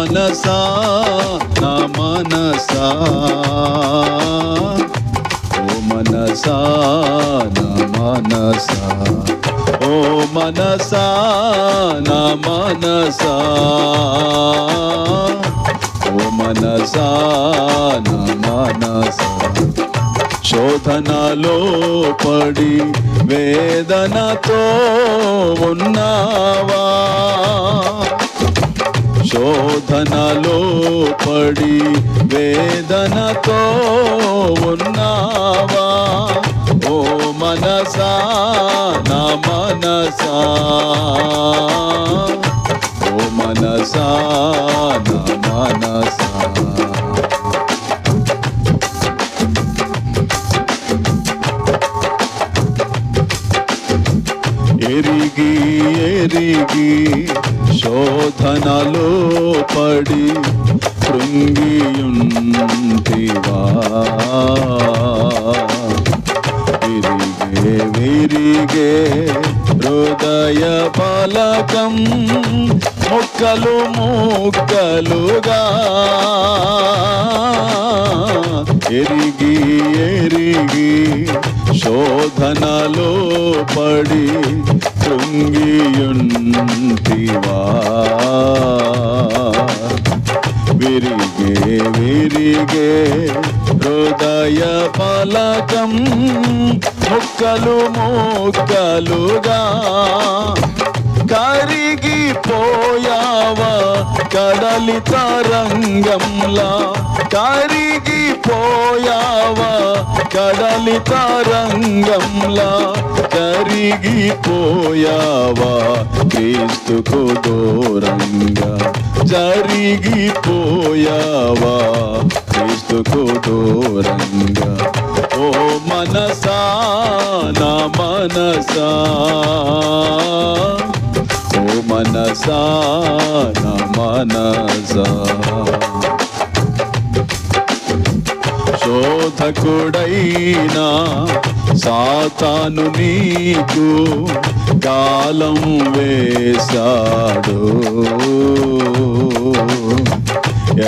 మనసా నా మనసా, ఓ మనసా నా మనసా, ఓ మనసా నా మనసా, ఓ మనసా నా మనసా. శోధనలో పడి వేదనతో ఉన్నావా, శోధనలో పడి వేదనతో ఉన్నావా, ఓ మనసా నా మనసా, ఓ మనసా నా మనసా. ఎరిగి ఎరిగి శోధనలో పడి కృంగియుంటివా, విరిగే విరిగే హృదయ పలకం ముక్కలు ముక్కలుగా, ఎరిగి ఎరిగి శోధనలో పడి కృంగియుంటివా, విరిగే విరిగే హృదయ పలకం ముక్కలు ముక్కలుగా, కరిగిపోయావా కడలి తరంగంలా, కరిగిపోయావా కడలి తరంగంలా, కరిగిపోయావా క్రీస్తుకు దూరంగా, జరిగిపోయావా క్రీస్తుకు దూరంగా, ఓ మనసా నా మనసా, ఓ మనసా నా మనసా. శోధకుడైనా సాతాను నీకు కాలం వేశాడు,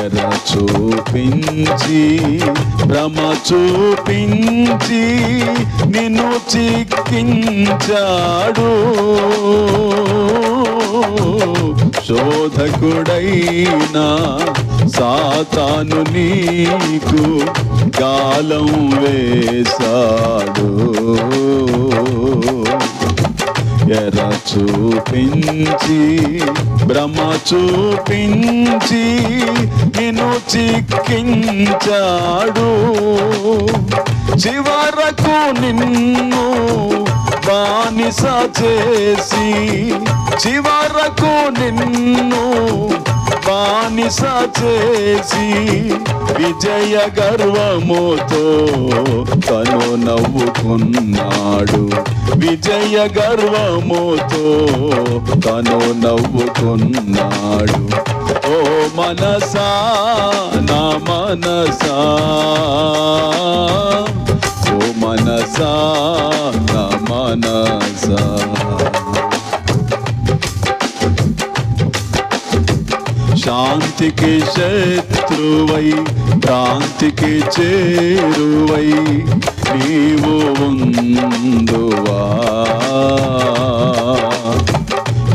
ఎర చూపించి భ్రమ చూపించి నిన్ను చిక్కించాడు, శోధకుడైనా సాతాను నీకు గాలం వేశాడు, ఎర చూపించి భ్రమ చూపించి నిన్ను చిక్కించాడు, చివరకు నిన్ను బానిస చేసి, చివరకు నిన్ను బానిస చేసి విజయ గర్వముతో తను నవ్వుకున్నాడు, విజయ గర్వముతో తను నవ్వుకున్నాడు, ఓ మనసా నా మనసా, ఓ మనసా నా మనసా. శాంతికి శత్రువై భ్రాంతికి చేరువై నీవు ఉందువా,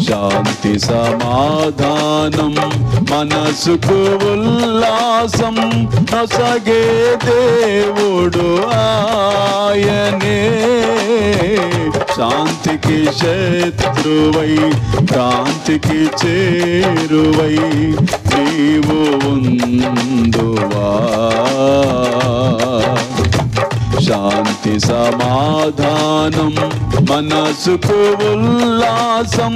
శాంతి సమాధానం మనసుకు ఉల్లాసం నొసగే దేవుడు ఆయనే, శాంతికి శత్రువై భ్రాంతికి చేరువై నీవు ఉందువా, శాంతి సమాధానం మనసుకు ఉల్లాసం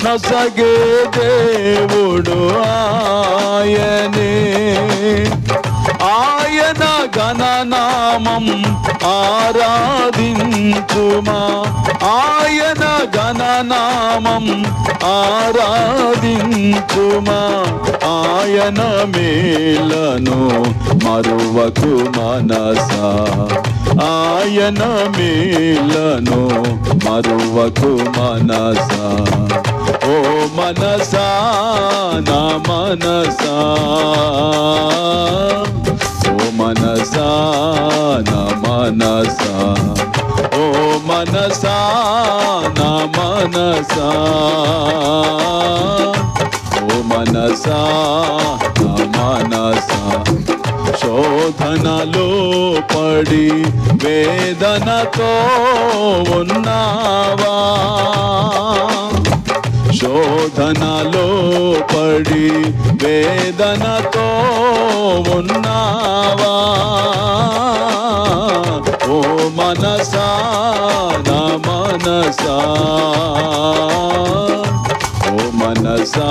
నొసగే దేవుడు ఆయనే, ఆయన ఘననామం ఆరాధించుమా, ఆయన ఘననామం ఆరాధించుమా, ఆయన మేలను మరువకు మనసా, ఆయన మేలను మరువకు మనసా, ఓ మనసా నా మనసా, ఓ మనసా నా మనసా, ఓ మనసా నా మనసా, ఓ మనసా నా మనసా. శోధనలో పడి వేదనతో ఉన్నావా, శోధనలో పడి వేదనతో ఉన్నావా, ఓ మనసా నా మనసా, ఓ మనసా